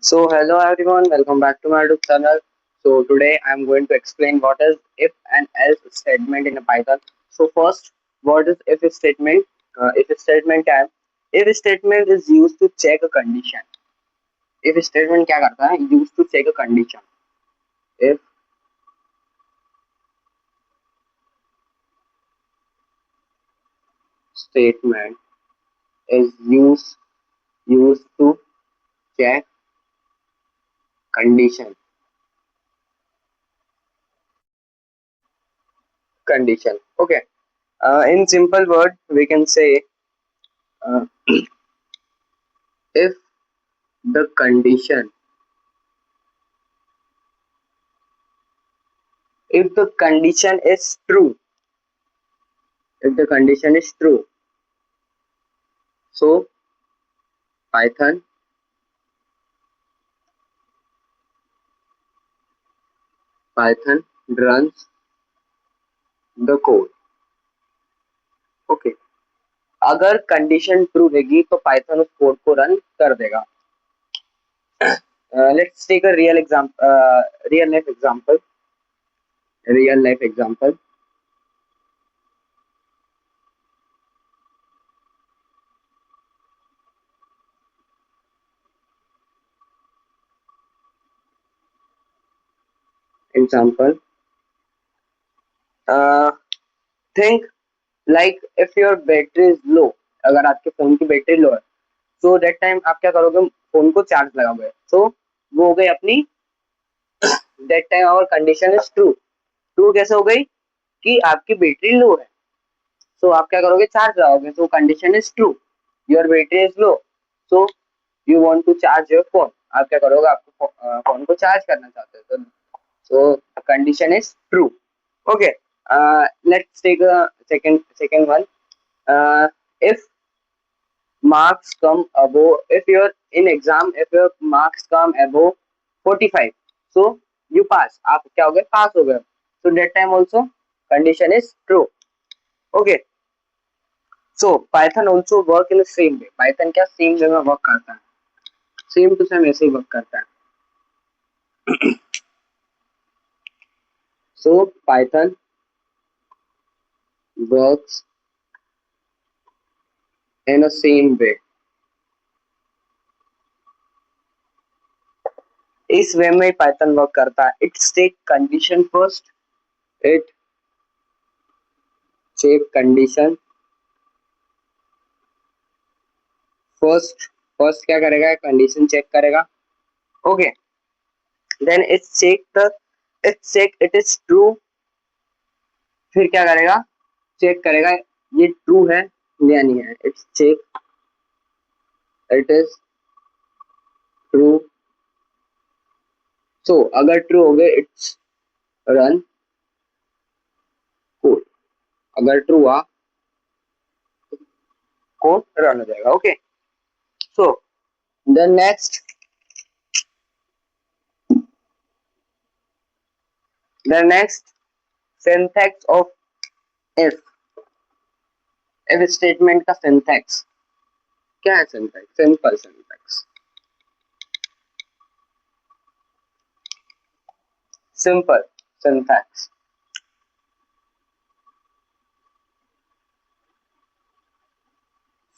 So hello everyone, welcome back to my YouTube channel. So today I'm going to explain what is if and else statement in a Python. So first, what is if statement? If statement क्या है? If statement is used to check a condition. If statement क्या करता है? Used to check a condition. If statement is used to check condition. Condition. Okay. In simple word, we can say uh, if the condition if the condition is true if the condition is true, so python python runs the code. Okay, अगर condition true रहेगी तो Python उस code को run कर देगा. Let's take a real life example. Example think like if your battery is low. अगर आपके phone की बैटरी लो है, सो दैट टाइम आप क्या करोगे? फोन को चार्ज लगाओगे. सो वो हो गई अपनी, that time our condition is true. True कैसे हो गई? कि आपकी बैटरी लो है, सो आप क्या करोगे? चार्ज लगाओगे. So condition is true, your battery is low, so you want to charge your phone. आप क्या करोगे? आपको फोन को चार्ज करना चाहते हो, तो so condition is true. Okay, let's take a second one. If marks come above, if you're in exam, if your marks come above 45, so you pass. आप क्या हो गए? पास हो गए. So that time also condition is true. Okay. So Python also work in the same way. Python क्या same way में work करता है? सेम टू सेम ऐसे ही वर्क करता है. So Python works in the same way. इस वे में Python work करता है. It take condition first. It check condition first. First क्या करेगा? कंडीशन चेक करेगा. Okay, then it is true. फिर क्या करेगा? चेक करेगा ये ट्रू है या नहीं है. It's check it is true. So अगर ट्रू हो गए, इट्स रन कोड. अगर ट्रू हुआ, कोड रन हो जाएगा. Okay, so the next syntax of if if statement का सिंटैक्स क्या है? Syntax simple syntax. Simple syntax.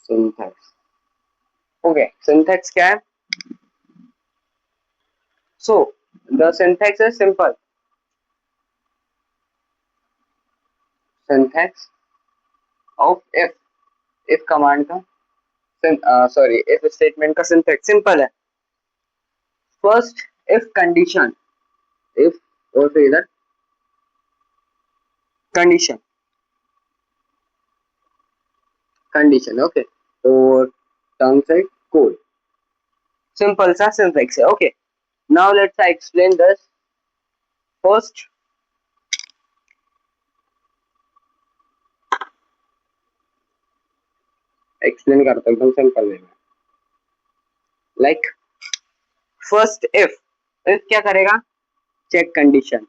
Syntax. Okay, syntax क्या है? So the syntax is simple. Syntax of if command का सॉरी इफ स्टेटमेंट का syntax simple है. First if condition, if और फिर इधर कंडीशन. कंडीशन ओके, तो टर्म्स है कोड. सिंपल सा सिंटैक्स है. Okay, now let's I explain this. First explain करता हूँ एकदम सिंपल वे में. लाइक फर्स्ट इफ इफ क्या करेगा? Check condition.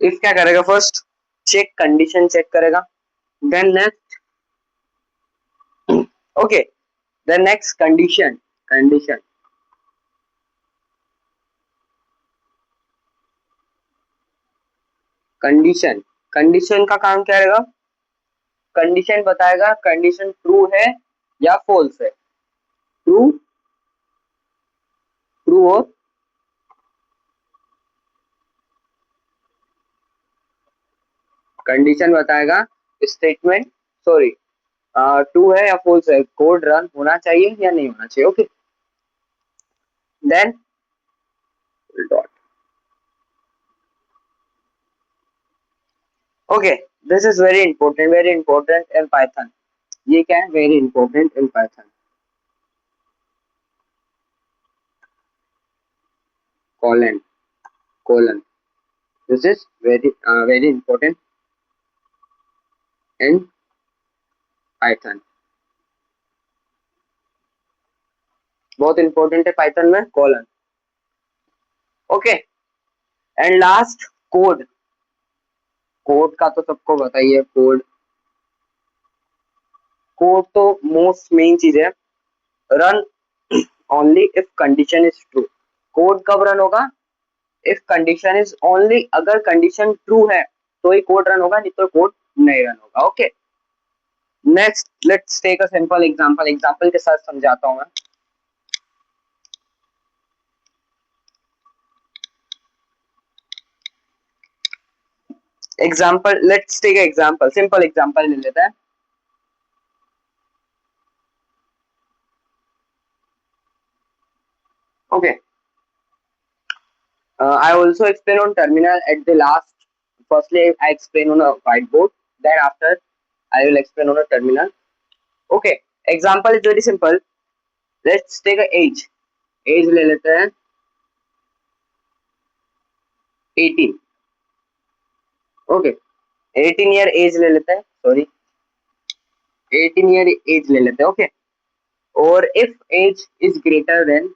इफ क्या करेगा? फर्स्ट चेक कंडीशन चेक करेगा. Then next, okay, then next condition. Condition condition condition का काम क्या रहेगा? कंडीशन बताएगा कंडीशन ट्रू है या फॉल्स है. ट्रू, ट्रू और कंडीशन बताएगा स्टेटमेंट, सॉरी, ट्रू है या फॉल्स है, कोड रन होना चाहिए या नहीं होना चाहिए. Okay, then dot. Okay, this is very important in Python. ये क्या है? Very important in Python. Colon, colon. This is very important in Python. बहुत इंपॉर्टेंट है पाइथन में colon. Okay, and last code. Code का तो सबको बताइए. कोड, कोड तो मोस्ट मेन चीज है. Run only if condition is true. Code कब रन होगा? इफ कंडीशन इज ओनली, अगर कंडीशन ट्रू है तो ही कोड रन होगा, नहीं तो कोड नहीं रन होगा. Okay, next let's take a simple example. Example के साथ समझाता हूं मैं. Example, let's take example, simple example ले लेते हैं. Okay, I also explain on terminal at the last. Firstly, I explain on a whiteboard. Then after, I will explain on a terminal. Okay, example is very simple. Let's take a age. Age ले लेते हैं 18. Okay, 18 year age ले लेते हैं. Sorry, 18 year age ले लेते हैं. Okay, और if age is greater than,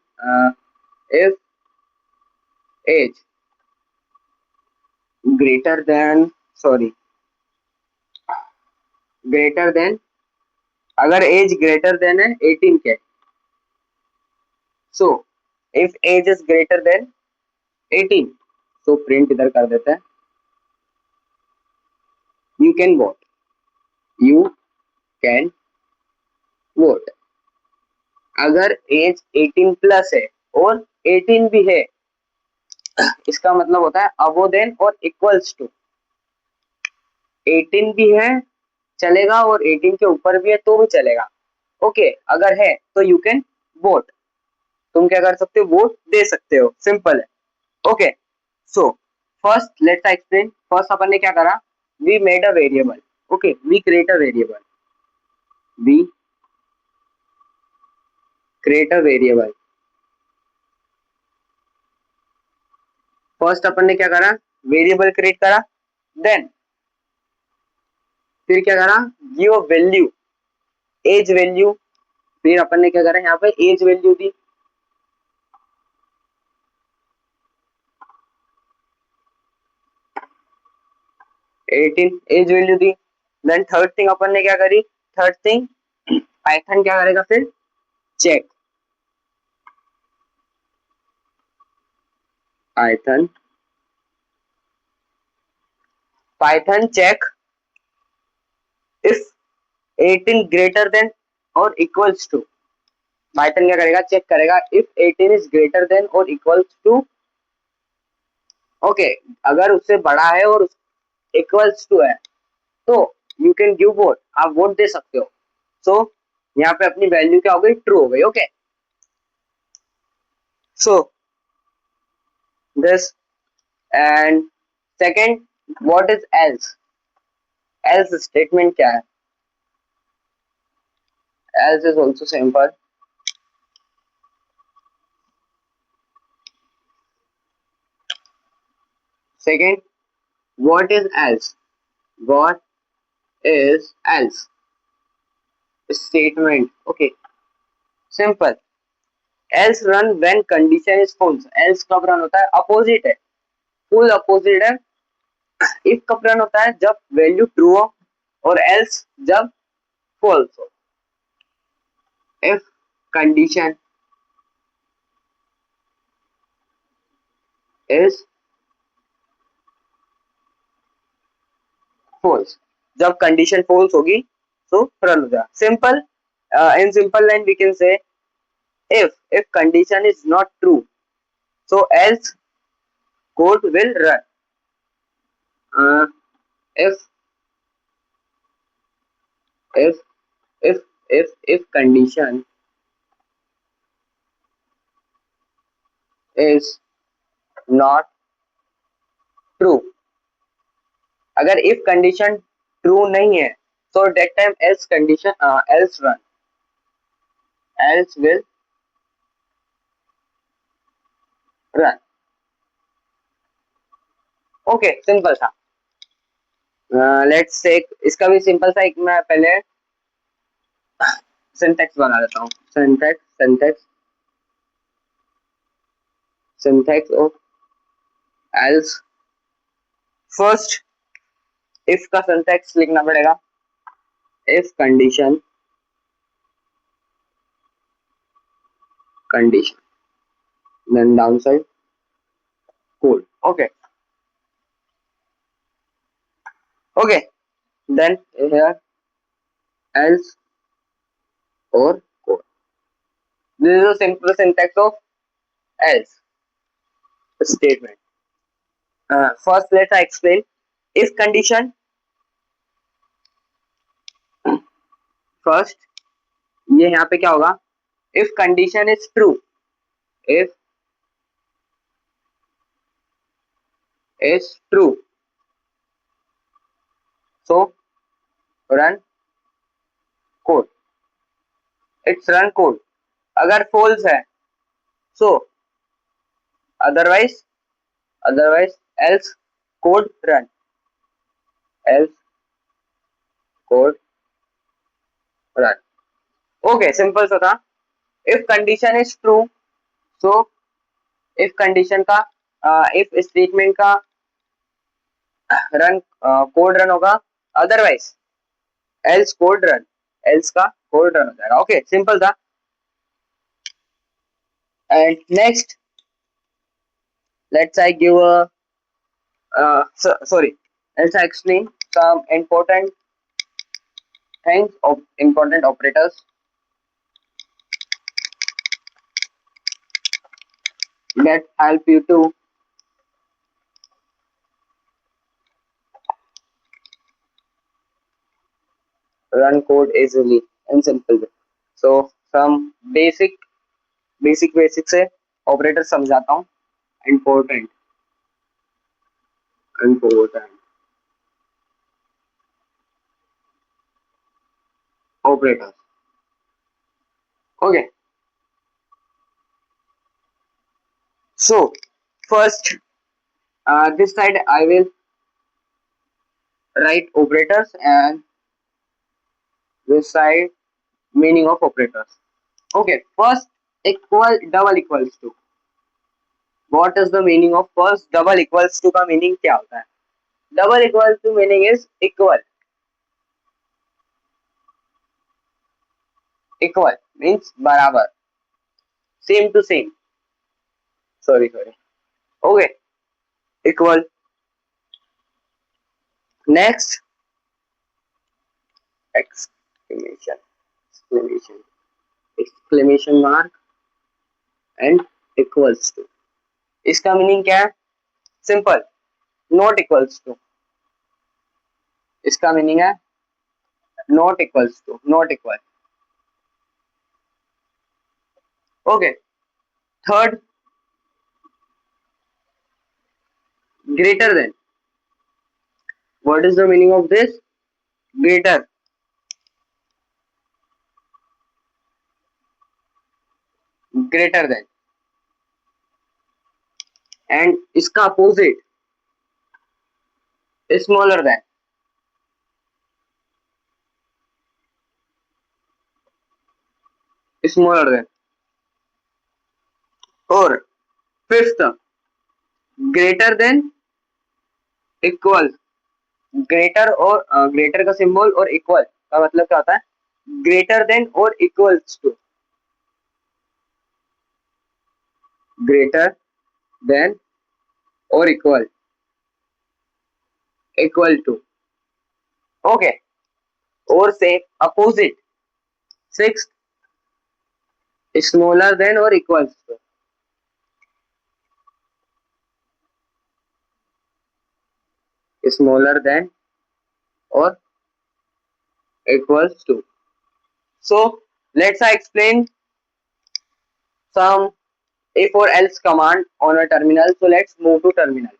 if age greater than, sorry, greater than, अगर एज ग्रेटर देन है 18 के, so if age is greater than 18, so print इधर कर देते हैं. You can vote, you can vote. अगर एज 18 प्लस है और 18 भी है, इसका मतलब होता है अबो देन और इक्वल्स टू. 18 भी है चलेगा और 18 के ऊपर भी है तो भी चलेगा. ओके, अगर है तो यू कैन वोट. तुम क्या कर सकते हो? वोट दे सकते हो. सिंपल है. Okay, so first let's explain. First अपन ने क्या करा? We made a variable. Okay, we create a variable. We create a variable. First अपन ने क्या करा? वेरिएबल क्रिएट करा. देन फिर क्या करा? Give value, age value. फिर अपन ने क्या करा? यहाँ पे एज वैल्यू दी. एटीन एज वैल्यू दी. देन थर्ड थिंग अपन ने क्या करी? थर्ड थिंग, पाइथन क्या करेगा फिर? Check. Python Python check if 18 greater than और इक्वल्स टू. पाइथन क्या करेगा? चेक करेगा इफ 18 इज ग्रेटर देन और इक्वल्स टू. ओके, अगर उससे बड़ा है और इक्वल्स टू है तो यू कैन गिव वोट. आप वोट दे सकते हो. सो यहाँ पे अपनी वैल्यू क्या हो गई? ट्रू हो गई. Okay, so this. And second, what is else? Else statement क्या है? Else is also simple. Second, what is else? What is else statement? Okay, simple. Else run when condition is false. Else कब run होता है? Opposite है, full opposite है. If कब run होता है जब वैल्यू ट्रू हो और एल्स जब फॉल्स हो। इफ कंडीशन इज फॉल्स, जब कंडीशन फॉल्स होगी तो रन हो जाएगा। Simple, in simple line we can say if condition is not true so else code will run. If if if condition is not true, अगर if condition true नहीं है so that time else condition else run, else will run. Okay simple था। Let's take इसका भी simple सा एक मैं पहले सिंटैक्स बना देता हूँ। Syntax of else. First if का सिंटैक्स लिखना पड़ेगा, if condition then downside code. Okay, then here else or code. This is a simple syntax of else statement. First let's explain if condition. First ये यहाँ पे क्या होगा, if condition is true, if is true so run code, it's run code. अगर false है so otherwise else code run, else code run. Okay, simple सा था। if condition is true so if condition का if statement का run code run होगा, otherwise else code run, else का code run हो जाएगा। ओके सिंपल था। And next let's I give sorry, let's explain some important things of important operators that help you to run code easily and simple way. So some basic से operator समझाता हूँ। important operators. Okay, so first this side I will write operators and this side meaning of operators. Okay, first equal double equals to. What is the meaning of first double equals to का meaning क्या होता है? Double equals to meaning is equal. Equal means बराबर, same to same. Sorry. Okay, equal. Next exclamation mark and equals to. इसका meaning क्या है? Simple, not equals to. इसका meaning है not equals to, not equal. Okay, third greater than. What is the meaning of this? Greater, greater than. And इसका opposite smaller than, smaller than. और fifth greater than equal, greater और greater का symbol और equal का मतलब क्या होता है, ग्रेटर देन और इक्वल्स टू, ग्रेटर देन और इक्वल टू, ओके। और से अपोजिट, सिक्स, स्मॉलर देन और इक्वल्स टू, स्मॉलर देन और equals to. So let's explain some if or else command on a terminal. So let's move to terminal.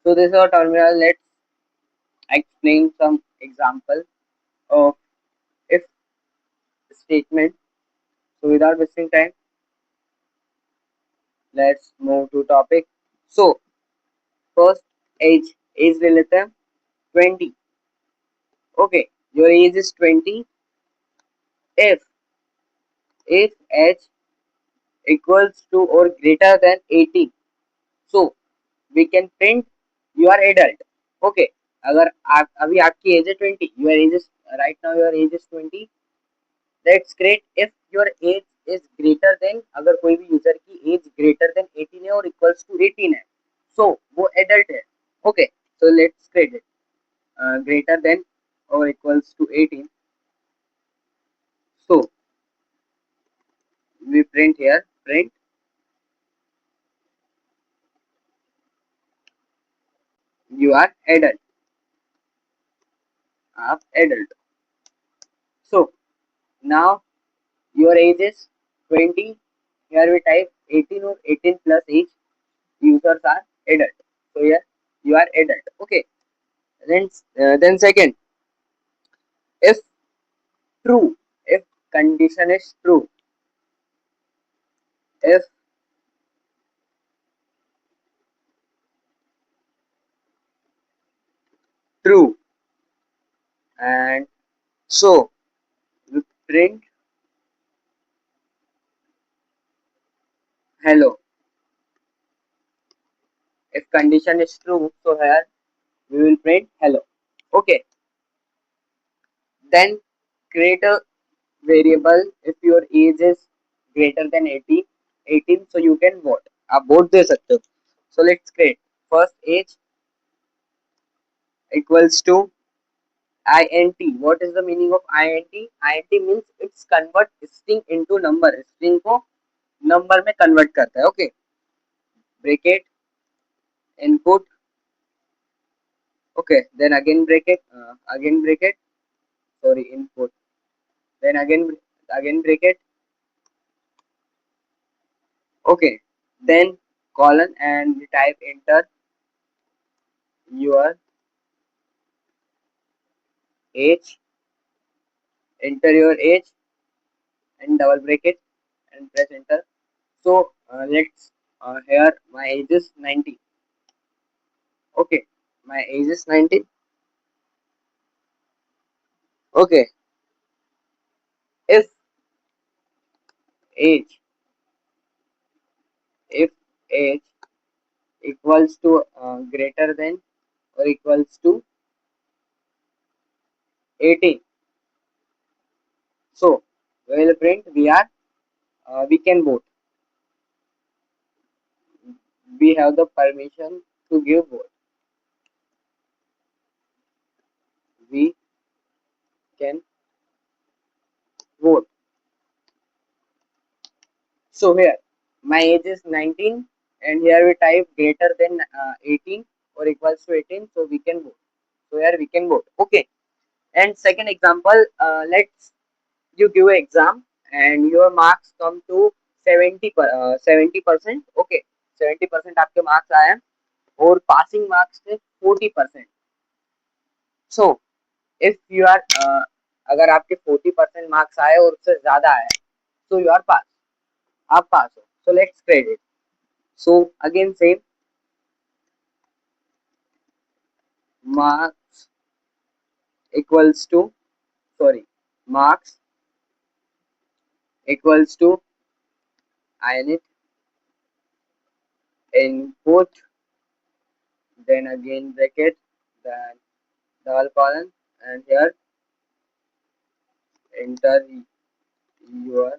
So this is our terminal. Let's explain some example of if statement. So without wasting time, let's move to topic. So first, age ले लेते हैं 20. Okay, your age is 20 if age equals to or greater than 18. So we can print you are adult. Okay, अगर आप अभी आपकी as है 20, your age is right now your age is 20, that's great if your age is greater then, अगर कोई भी user की as greater than 18 है और इक्वल्स टू 18 है, सो वो एडल्ट है। Okay, so let's create it, greater than और equals to 18, so we print here, print you are adult, आप adult। So now your age is 20, here we type 18 or 18 plus age, users are adult, so here you are adult। Okay, then second, if true, if condition is true, if true, and so we print hello, if condition is true, so here we will print hello। Okay, then create a variable if your age is greater than 18, so you can vote, आप vote दे सकते हो। So let's create first age equals to int। what is the meaning of int? int means it's convert string into number, string को number में convert करता है। okay, bracket input, okay, then again bracket, sorry, input, then again bracket, okay, then colon, and we type enter your age, enter your age and double bracket and press enter। So let's here my age is 19, okay, my age is 19, okay, if age, if age equals to greater than or equals to 18, so we will print we can vote, we have the permission to give vote, we can vote। So here my age is 19 and here we type greater than 18 or equals to 18, so we can vote, so here we can vote। Okay, and second example, let's you give an exam and your marks come to 70%, okay, 70% आपके marks आए हैं और passing marks थे 40%। So if you are अगर आपके 40% marks आए और उससे ज्यादा आए, सो यू आर पास, आप पास हो। So let's credit, so again same, marks equals to, sorry, marks equals to init input, then again bracket, then double colon, and here enter your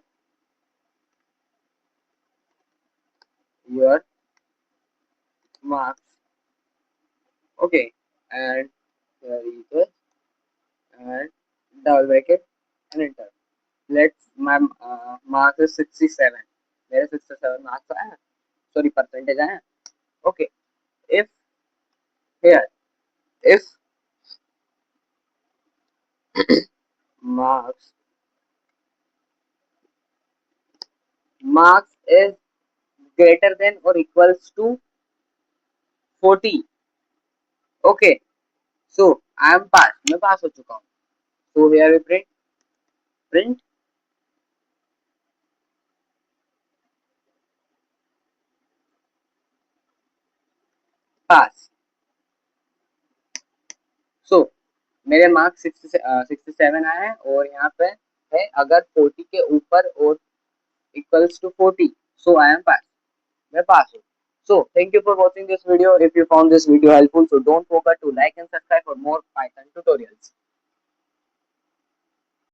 your marks. Okay, and here is it, and double bracket and enter. Let's my mark is 67. मेरे 67 marks आए हैं, sorry percentage आए हैं. Okay, if here if marks marks is greater than or equals to 40. Okay, so I am pass. मैं पास हो चुका हूँ. So here we print pass. So मेरे मार्क्स 67 आए हैं और यहाँ पे है अगर 40 के ऊपर और equals to 40, so I am pass. मैं पास हूँ. So thank you for watching this video. If you found this video helpful, so don't forget to like and subscribe for more Python tutorials.